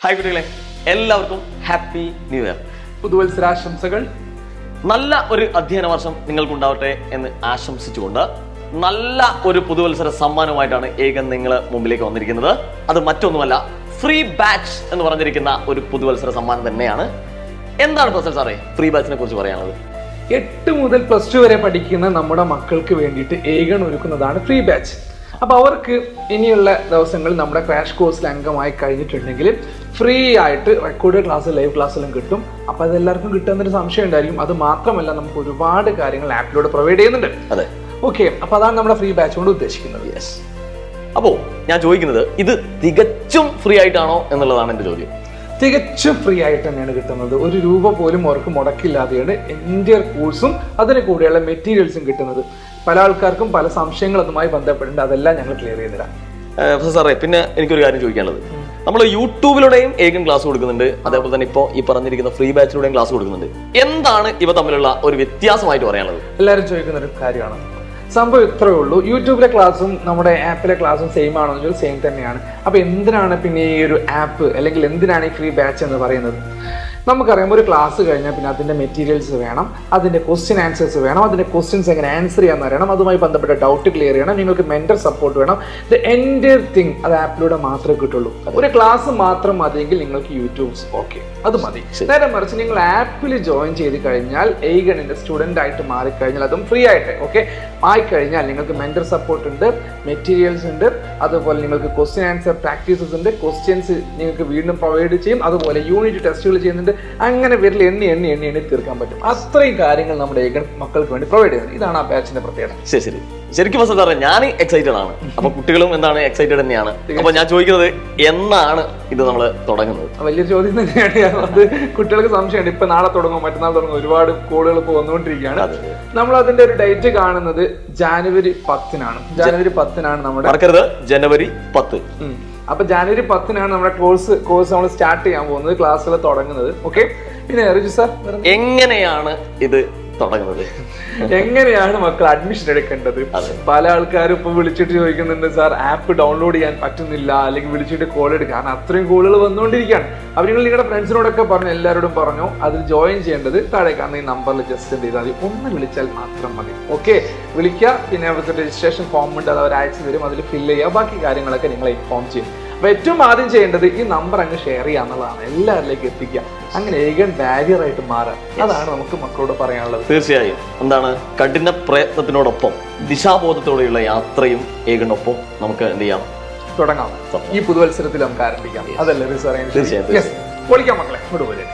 Hi കുട്ടികളെ, എല്ലാവർക്കും happy new year. പുതുവത്സരാശംസകൾ. നല്ല ഒരു അധ്യയന വർഷം നിങ്ങൾക്കുണ്ടാവട്ടെ എന്ന് ആശംസിച്ചുകൊണ്ട് നല്ല ഒരു പുതുവത്സര സമ്മാനമായിട്ടാണ് ഏകൻ നിങ്ങളെ മുമ്പിലേക്ക് വന്നിരിക്കുന്നത്. അത് മറ്റൊന്നുമല്ല, ഫ്രീ ബാച്ച് എന്ന് പറഞ്ഞിരിക്കുന്ന ഒരു പുതുവത്സര സമ്മാനം തന്നെയാണ്. എന്താണ് പ്രൊഫസർ സാറേ ഫ്രീ ബാച്ചിനെ കുറിച്ച് പറയാനുള്ളത്? 8 മുതൽ +2 വരെ പഠിക്കുന്ന നമ്മുടെ മക്കൾക്ക് വേണ്ടിയിട്ട് ഏകൻ ഒരുക്കുന്നതാണ് ഫ്രീ ബാച്ച്. അപ്പോൾ അവർക്ക് ഇനിയുള്ള ദിവസങ്ങളിൽ നമ്മുടെ ക്രാഷ് കോഴ്സിൽ അംഗമായി കഴിഞ്ഞിട്ടുണ്ടെങ്കിൽ ഫ്രീ ആയിട്ട് റെക്കോർഡ് ക്ലാസ്, ലൈവ് ക്ലാസ്സെല്ലാം കിട്ടും. അപ്പോൾ അതെല്ലാവർക്കും കിട്ടുന്നൊരു സംശയം ഉണ്ടായിരിക്കും. അത് മാത്രമല്ല, നമുക്ക് ഒരുപാട് കാര്യങ്ങൾ ആപ്പിലൂടെ പ്രൊവൈഡ് ചെയ്യുന്നുണ്ട്. അതെ, ഓക്കെ. അപ്പോൾ അതാണ് നമ്മുടെ ഫ്രീ ബാച്ച് കൊണ്ട് ഉദ്ദേശിക്കുന്നത്. യെസ്. അപ്പോൾ ഞാൻ ചോദിക്കുന്നത്, ഇത് തികച്ചും ഫ്രീ ആയിട്ടാണോ എന്നുള്ളതാണ് എൻ്റെ ചോദ്യം. തികച്ചും ഫ്രീ ആയിട്ട് തന്നെയാണ് കിട്ടുന്നത്. ഒരു രൂപ പോലും അവർക്ക് മുടക്കില്ലാതെയാണ് എൻ്റെ കോഴ്സും അതിന് കൂടെയുള്ള മെറ്റീരിയൽസും കിട്ടുന്നത്. പല ആൾക്കാർക്കും പല സംശയങ്ങൾ അതുമായി ബന്ധപ്പെട്ടുണ്ട്. അതെല്ലാം ഞങ്ങൾ ക്ലിയർ ചെയ്ത് തരാം. പ്രൊഫസർ സാറേ, പിന്നെ എനിക്കൊരു കാര്യം ചോദിക്കാനുള്ളത്, നമ്മൾ യൂട്യൂബിലൂടെയും ഏകൻ ക്ലാസ് കൊടുക്കുന്നുണ്ട്, അതേപോലെ തന്നെ ഇപ്പോൾ ഈ പറഞ്ഞിരിക്കുന്ന ഫ്രീ ബാച്ചിലൂടെയും ക്ലാസ് കൊടുക്കുന്നുണ്ട്. എന്താണ് ഇവ തമ്മിലുള്ള ഒരു വ്യത്യാസമായിട്ട് പറയാനുള്ളത്? എല്ലാവരും ചോദിക്കുന്ന ഒരു കാര്യമാണ്. സംഭവം ഇത്രയേ ഉള്ളൂ. യൂട്യൂബിലെ ക്ലാസ്സും നമ്മുടെ ആപ്പിലെ ക്ലാസ്സും സെയിം ആണോ എന്ന് ചോദിച്ചാൽ സെയിം തന്നെയാണ്. അപ്പോൾ എന്തിനാണ് പിന്നെ ഈ ഒരു ആപ്പ്, അല്ലെങ്കിൽ എന്തിനാണ് ഈ ഫ്രീ ബാച്ച് എന്ന് പറയുന്നത്? നമുക്കറിയാം, ഒരു ക്ലാസ് കഴിഞ്ഞാൽ പിന്നെ അതിൻ്റെ മെറ്റീരിയൽസ് വേണം, അതിൻ്റെ ക്വസ്റ്റ്യൻ ആൻസേഴ്സ് വേണം, അതിൻ്റെ ക്വസ്റ്റ്യൻസ് എങ്ങനെ ആൻസർ ചെയ്യാമെന്ന് അറിയണം, അതുമായി ബന്ധപ്പെട്ട ഡൗട്ട് ക്ലിയർ ചെയ്യണം, നിങ്ങൾക്ക് മെൻറ്റർ സപ്പോർട്ട് വേണം. ദ എൻറ്റയർ തിങ് അത് ആപ്പിലൂടെ മാത്രമേ കിട്ടുള്ളൂ. ഒരു ക്ലാസ് മാത്രം മതിയെങ്കിൽ നിങ്ങൾക്ക് യൂട്യൂബ്സ് ഓക്കെ, അത് മതി. നേരെ മറിച്ച് നിങ്ങൾ ആപ്പിൽ ജോയിൻ ചെയ്ത് കഴിഞ്ഞാൽ, ഏകണിൻ്റെ സ്റ്റുഡൻ്റ് ആയിട്ട് മാറിക്കഴിഞ്ഞാൽ, അതും ഫ്രീ ആയിട്ട് ഓക്കെ ആയിക്കഴിഞ്ഞാൽ നിങ്ങൾക്ക് മെൻറ്റർ സപ്പോർട്ട് ഉണ്ട്, മെറ്റീരിയൽസ് ഉണ്ട്, അതുപോലെ നിങ്ങൾക്ക് ക്വസ്റ്റ്യൻ ആൻസർ പ്രാക്ടീസസ് ഉണ്ട്, ക്വസ്റ്റ്യൻസ് നിങ്ങൾക്ക് വീണ്ടും പ്രൊവൈഡ് ചെയ്യും, അതുപോലെ യൂണിറ്റ് ടെസ്റ്റുകൾ ചെയ്യുന്നുണ്ട്. അങ്ങനെ വിരൽ എണ്ണി തീർക്കാൻ പറ്റും. അത്രയും കാര്യങ്ങൾ നമ്മുടെ ഏകൻ മക്കൾക്ക് വേണ്ടി പ്രൊവൈഡ് ചെയ്യുന്നത്. ഇതാണ് ആ ബാച്ചിന്റെ പ്രത്യേകത. ശരി, ശരിക്കും പ്രൊഫസർ സാറേ, ഞാൻ എക്സൈറ്റഡ് ആണ്. അപ്പൊ കുട്ടികളും എന്താണ് എക്സൈറ്റഡ് തന്നെയാണ്. അപ്പൊ ഞാൻ ചോദിക്കുന്നത്, എന്നാണ് ഇത് നമ്മൾ തുടങ്ങുന്നത്? വലിയൊരു ചോദ്യം തന്നെയാണ്. അത് കുട്ടികൾക്ക് സംശയമുണ്ട്. ഇപ്പൊ നാളെ തുടങ്ങും, മറ്റന്നാൾ തുടങ്ങും, ഒരുപാട് കോളുകൾ ഇപ്പോൾ വന്നുകൊണ്ടിരിക്കുകയാണ്. നമ്മൾ അതിന്റെ ഒരു ഡേറ്റ് കാണുന്നത് ജനുവരി 10-നാണ്. ജനുവരി 10-നാണ് നമ്മുടെ, മറക്കരുത്, ജനുവരി 10. അപ്പൊ ജനുവരി 10-നാണ് നമ്മുടെ കോഴ്സ് നമ്മൾ സ്റ്റാർട്ട് ചെയ്യാൻ പോകുന്നത്, ക്ലാസ്സുകൾ തുടങ്ങുന്നത്. ഓക്കെ. പിന്നെ റിജു സാർ, എങ്ങനെയാണ് ഇത് തുടങ്ങുന്നത്? എങ്ങനെയാണ് മക്കൾ അഡ്മിഷൻ എടുക്കേണ്ടത്? പല ആൾക്കാരും ഇപ്പൊ വിളിച്ചിട്ട് ചോദിക്കുന്നുണ്ട്, സാർ ആപ്പ് ഡൗൺലോഡ് ചെയ്യാൻ പറ്റുന്നില്ല, അല്ലെങ്കിൽ വിളിച്ചിട്ട് കോൾ എടുക്കുക. കാരണം അത്രയും കോളുകൾ വന്നുകൊണ്ടിരിക്കുകയാണ്. അവർ നിങ്ങൾ നിങ്ങളുടെ ഫ്രണ്ട്സിനോടൊക്കെ പറഞ്ഞു, എല്ലാവരോടും പറഞ്ഞു, അതിൽ ജോയിൻ ചെയ്യേണ്ടത് താഴെ കാണുന്ന ഈ നമ്പറിൽ ജസ്റ്റ് എന്ത് ചെയ്താൽ മതി, ഒന്ന് വിളിച്ചാൽ മാത്രം മതി. ഓക്കെ, വിളിക്കുക. പിന്നെ അവർക്ക് രജിസ്ട്രേഷൻ ഫോം ഉണ്ട്, അത് അവർ അയച്ചു തരും, അതിൽ ഫില്ല് ചെയ്യുക. ബാക്കി കാര്യങ്ങളൊക്കെ നിങ്ങളെ ഇൻഫോം ചെയ്യും. അപ്പൊ ഏറ്റവും ആദ്യം ചെയ്യേണ്ടത് ഈ നമ്പർ അങ്ങ് ഷെയർ ചെയ്യുക എന്നുള്ളതാണ്, എല്ലാവരിലേക്ക് എത്തിക്കുക. അങ്ങനെ ഏകൻ ബാരിയർ ആയിട്ട് മാറുക. അതാണ് നമുക്ക് മക്കളോട് പറയാനുള്ളത്. തീർച്ചയായും എന്താണ്, കഠിന പ്രയത്നത്തിനോടൊപ്പം ദിശാബോധത്തോടെയുള്ള യാത്രയും ഏകനൊപ്പം നമുക്ക് എന്ത് ചെയ്യാം, തുടങ്ങാം. ഈ പുതുവത്സരത്തിൽ നമുക്ക് ആരംഭിക്കാം. അതല്ലേ റിസർ? തീർച്ചയായും. പൊളിക്കാം മക്കളെ, ഇങ്ങോട്ട് പോലെ.